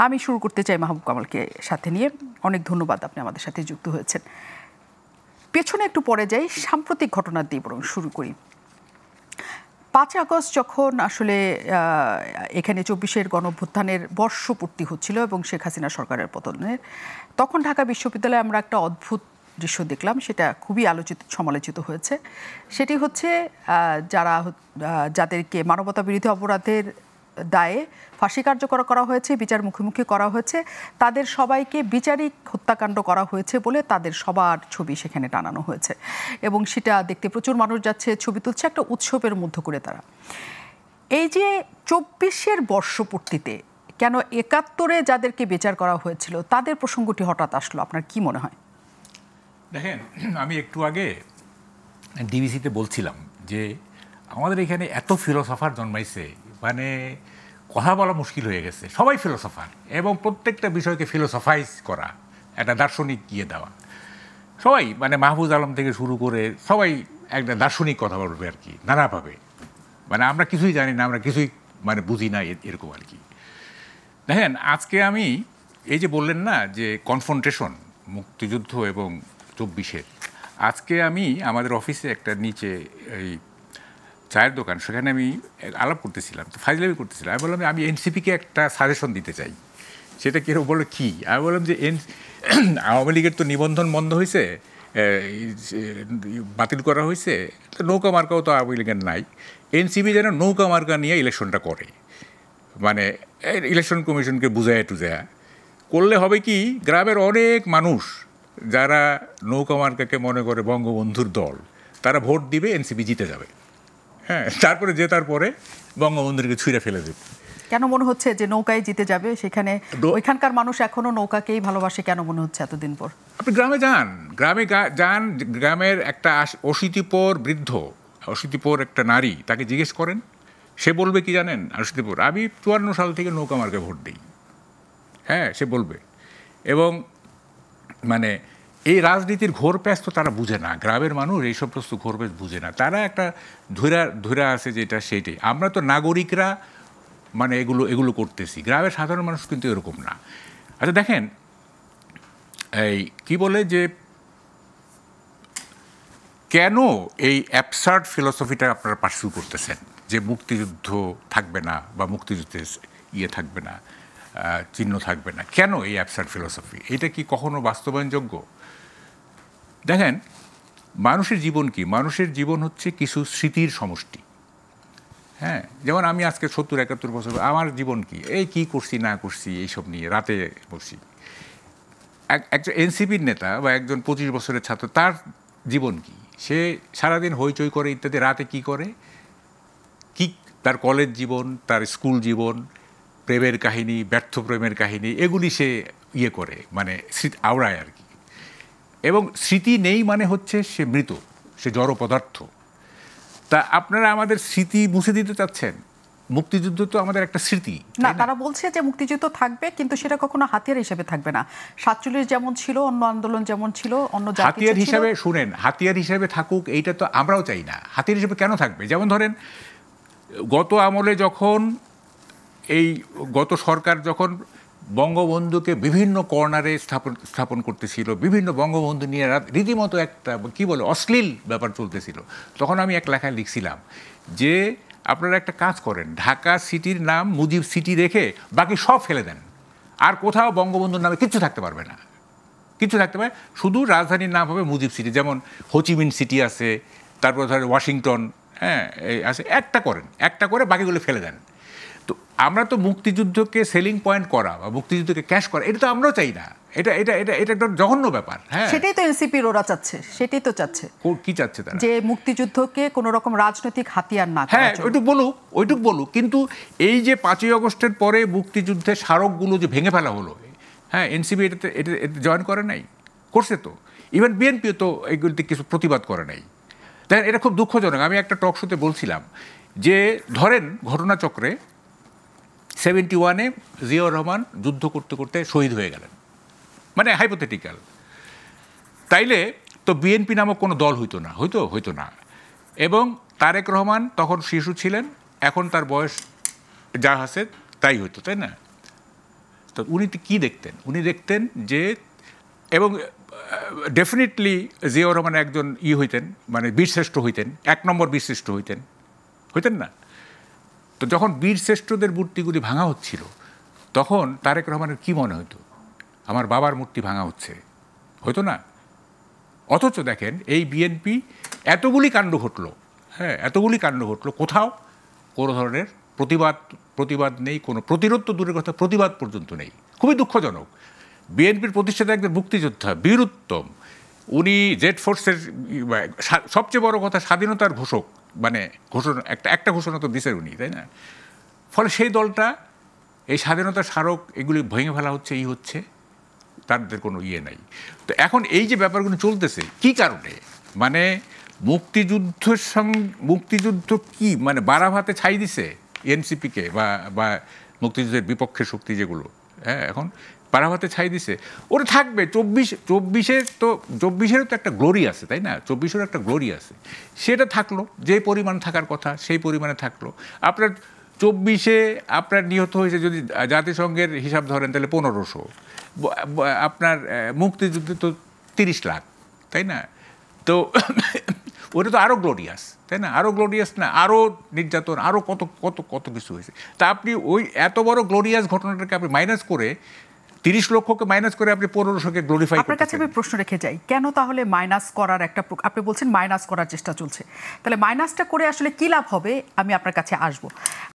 আমি শুরু করতে চাই মাহবুব কামালকে সাথে নিয়ে। অনেক ধন্যবাদ, আপনি আমাদের সাথে যুক্ত হয়েছেন। পেছনে একটু পরে যাই, সাম্প্রতিক ঘটনা দিয়ে বরং শুরু করি। 5 আগস্ট যখন আসলে এখানে 24-এর গণঅভ্যুত্থানের বর্ষপূর্তি হচ্ছিল এবং শেখ হাসিনা সরকারের পতনের, তখন ঢাকা বিশ্ববিদ্যালয়ে আমরা একটা অদ্ভুত দৃশ্য দেখলাম, সেটা খুবই সমালোচিত হয়েছে। সেটি হচ্ছে যাদেরকে মানবতা বিরোধী অপরাধের দায়ে ফাঁসি কার্যকর করা হয়েছে, বিচার মুখোমুখি করা হয়েছে, তাদের সবাইকে বিচারিক হত্যাকাণ্ড করা হয়েছে বলে তাদের সবার ছবি সেখানে টানানো হয়েছে এবং সেটা দেখতে প্রচুর মানুষ যাচ্ছে, ছবি তুলছে, একটা উৎসবের মধ্য করে তারা। এই যে 24-এর বর্ষপূর্তিতে কেন 71-এ যাদেরকে বিচার করা হয়েছিল তাদের প্রসঙ্গটি হঠাৎ আসলো, আপনার কি মনে হয়? দেখেন, আমি একটু আগে ডিবিসিতে বলছিলাম যে আমাদের এখানে এত ফিলোসফার জন্মাইছে, মানে কথা বলা মুশকিল হয়ে গেছে। সবাই ফিলোসফার এবং প্রত্যেকটা বিষয়কে ফিলোসফাইজ করা, একটা দার্শনিক গিয়ে দেওয়া। সবাই মানে মাহফুজ আলম থেকে শুরু করে সবাই একটা দার্শনিক কথা বলবে আর কি, নানাভাবে। মানে আমরা কিছুই জানি না, আমরা কিছুই মানে বুঝি না, এরকম আর কি। দেখেন, আজকে আমি এই যে বললেন না যে কনফ্রন্টেশন মুক্তিযুদ্ধ এবং 24-এর, আজকে আমি আমাদের অফিসে একটা নিচে এই চায়ের দোকান, সেখানে আমি আলাপ করতেছিলাম, তো ফাইজলামি করতেছিলাম। আমি বললাম আমি এনসিপিকে একটা সাজেশন দিতে চাই। সেটা কেউ বললো কি? আমি বললাম যে আওয়ামী লীগের তো নিবন্ধন বন্ধ হয়েছে, বাতিল করা হয়েছে, তো নৌকা মার্কাও তো আওয়ামী লীগের নাই। এনসিপি যেন নৌকা মার্কা নিয়ে ইলেকশনটা করে, মানে ইলেকশন কমিশনকে বুঝায় টুজায়া করলে হবে কি, গ্রামের অনেক মানুষ যারা নৌকা মার্কাকে মনে করে বঙ্গবন্ধুর দল, তারা ভোট দিবে, এনসিপি জিতে যাবে। হ্যাঁ, তারপরে জেতার পরে বঙ্গবন্ধুকে ছুঁড়ে ফেলে দেবে। কেন মনে হচ্ছে যে নৌকায় জিতে যাবে? সেখানে ওইখানকার মানুষ এখনো নৌকাকেই ভালোবাসে, কেন মনে হচ্ছে এতদিন পর? আপনি গ্রামে যান, গ্রামের একটা অশীতিপর বৃদ্ধ, অশীতিপর একটা নারী, তাকে জিজ্ঞেস করেন, সে বলবে কি জানেন? অশীতিপর, আমি 54 সাল থেকে নৌকা মার্কে ভোট দিই। হ্যাঁ, সে বলবে। এবং মানে এই রাজনীতির ঘোর প্যাঁচ তো তারা বুঝে না, গ্রামের মানুষ এই সমস্ত ঘোর প্যাঁচ বুঝে না, তারা একটা ধৈরা আছে যেটা সেইটাই। আমরা তো নাগরিকরা মানে এগুলো করতেছি, গ্রামের সাধারণ মানুষ কিন্তু এরকম না। আচ্ছা দেখেন, এই কি বলে যে কেন এই অ্যাবসার্ড ফিলসফিটা আপনারা পার্সিউ করতেছেন যে মুক্তিযুদ্ধ থাকবে না বা মুক্তিযুদ্ধের থাকবে না, চিহ্ন থাকবে না, কেন এই অ্যাবসার্ড ফিলসফি? এটা কি কখনো বাস্তবায়নযোগ্য? দেখেন, মানুষের জীবন কি? মানুষের জীবন হচ্ছে কিছু স্মৃতির সমষ্টি। হ্যাঁ, যেমন আমি আজকে 70-71 বছর, আমার জীবন কি, এই কি করছি না করছি এইসব নিয়ে রাতে বসি। একজন এনসিপির নেতা বা একজন 25 বছরের ছাত্র, তার জীবন কি? সে সারাদিন হইচই করে ইত্যাদি, রাতে কি করে, কি তার কলেজ জীবন, তার স্কুল জীবন, প্রেমের কাহিনী, ব্যর্থ প্রেমের কাহিনী, এগুলি সে করে, মানে আওড়ায় আর কি। এবং স্মৃতি নেই মানে হচ্ছে সে মৃত, সে জড় পদার্থ। তা আপনারা আমাদের স্মৃতি মুছে দিতে চাচ্ছেন? মুক্তিযুদ্ধ তো আমাদের একটা স্মৃতি না, তারা বলছে যে মুক্তিযুদ্ধ থাকবে, কিন্তু সেটা কখনো হাতিয়ার হিসেবে থাকবে না। 47 যেমন ছিল, অন্য আন্দোলন যেমন ছিল, অন্য হাতিয়ার হিসাবে, শুনেন, হাতিয়ার হিসেবে থাকুক, এইটা তো আমরাও চাই না। হাতিয়ার হিসেবে কেন থাকবে? যেমন ধরেন, গত আমলে যখন গত সরকার যখন বঙ্গবন্ধুকে বিভিন্ন কর্নারে স্থাপন করতেছিল, বিভিন্ন বঙ্গবন্ধু নিয়ে রীতিমতো একটা কি বলে অশ্লীল ব্যাপার চলতেছিল, তখন আমি এক লেখায় লিখছিলাম যে আপনারা একটা কাজ করেন, ঢাকা সিটির নাম মুজিব সিটি রেখে বাকি সব ফেলে দেন, আর কোথাও বঙ্গবন্ধুর নামে কিচ্ছু থাকতে পারবে না, কিচ্ছু থাকতে পারে, শুধু রাজধানীর নাম হবে মুজিব সিটি। যেমন হোচিমিন সিটি আছে, তারপর ধরেন ওয়াশিংটন, হ্যাঁ আছে, একটা করে বাকিগুলো ফেলে দেন। তো আমরা তো মুক্তিযুদ্ধকে সেলিং পয়েন্ট করা বা মুক্তিযুদ্ধকে ক্যাশ করা, এটা তো আমরাও চাই না। এটা এটা এটা এটা একটা জঘন্য ব্যাপার। হ্যাঁ, সেটাই তো এনসিপির ওরা চাচ্ছে, সেটাই তো চাচ্ছে। কি চাচ্ছে তারা? যে মুক্তিযুদ্ধকে কোনো রকম রাজনৈতিক হাতিয়ার না। হ্যাঁ, ওইটুক বলুক, কিন্তু এই যে 5ই আগস্টের পরে মুক্তিযুদ্ধের স্মারকগুলো যে ভেঙে ফেলা হলো, হ্যাঁ, এনসিপি এটাতে জয়েন করে নাই, করছে তো। ইভেন বিএনপিও তো এইগুলিতে কিছু প্রতিবাদ করে নাই। দেখেন, এটা খুব দুঃখজনক। আমি একটা টক শোতে বলছিলাম যে ধরেন ঘটনাচক্রে 71-এ জিয়াউর রহমান যুদ্ধ করতে করতে শহীদ হয়ে গেলেন, মানে হাইপোথেটিক্যাল, তাইলে তো বিএনপি নামক কোনো দল হইতো না। এবং তারেক রহমান তখন শিশু ছিলেন, এখন তার বয়স যা আছে তাই হইতো, তাই না? তো উনি কি দেখতেন? উনি দেখতেন যে, এবং ডেফিনেটলি জিয়াউর রহমান একজন হইতেন, মানে বীরশ্রেষ্ঠ হইতেন, 1 নম্বর বীরশ্রেষ্ঠ হইতেন না? তো যখন বীরশ্রেষ্ঠদের মূর্তিগুলি ভাঙা হচ্ছিল, তখন তারেক রহমানের কি মনে হতো? আমার বাবার মূর্তি ভাঙা হচ্ছে, হয়তো না? অথচ দেখেন এই বিএনপি এতগুলি কাণ্ড ঘটলো, হ্যাঁ, এতগুলি কাণ্ড ঘটলো, কোথাও কোনো ধরনের প্রতিবাদ নেই, কোনো প্রতিরোধ তো দূরের কথা, প্রতিবাদ পর্যন্ত নেই। খুবই দুঃখজনক। বিএনপির প্রতিষ্ঠাতা একজন মুক্তিযোদ্ধা, বীর উত্তম, উনি জেড ফোর্সের সবচেয়ে বড় কথা স্বাধীনতার ঘোষক, মানে ঘোষণা একটা ঘোষণা তো দিছেন উনি, তাই না? ফলে সেই দলটা এই স্বাধীনতার স্মারক এগুলি ভেঙে ফেলা হচ্ছে, হচ্ছে, তাদের কোনো নাই। তো এখন এই যে ব্যাপারগুলো চলতেছে কি কারণে, মানে মুক্তিযুদ্ধ কি মানে বারাভাতে ছাই দিছে এনসিপিকে বা মুক্তিযুদ্ধের বিপক্ষের শক্তি যেগুলো, হ্যাঁ, এখন বারাভাতে ছাই দিছে, ওরা থাকবে 24-এর তো একটা গ্লোরি আছে, তাই না? 24-এর একটা গ্লোরি আছে, সেটা থাকলো, যে পরিমাণ থাকার কথা সেই পরিমাণে থাকলো। আপনার 24-এ আপনার নিহত হয়েছে যদি জাতিসংঘের হিসাব ধরেন তাহলে 1500, আপনার মুক্তিযুদ্ধে তো 30 লাখ, তাই না? তো ওটা তো আরও গ্লোরিয়াস, তাই না? আরও গ্লোরিয়াস না, আরও নির্যাতন, আরও কত কত কত কিছু হয়েছে। তা আপনি ওই এত বড় গ্লোরিয়াস ঘটনাটাকে আপনি মাইনাস করে, 30 লক্ষকে মাইনাস করে আপনি 1500কে গ্লোরিফাই করতে। আপনার কাছে আমি প্রশ্ন রেখে যাই, কেন তাহলে মাইনাস করার আপনি বলছেন মাইনাস করার চেষ্টা চলছে, তাহলে মাইনাসটা করে আসলে কি লাভ হবে? আমি আপনার কাছে আসব।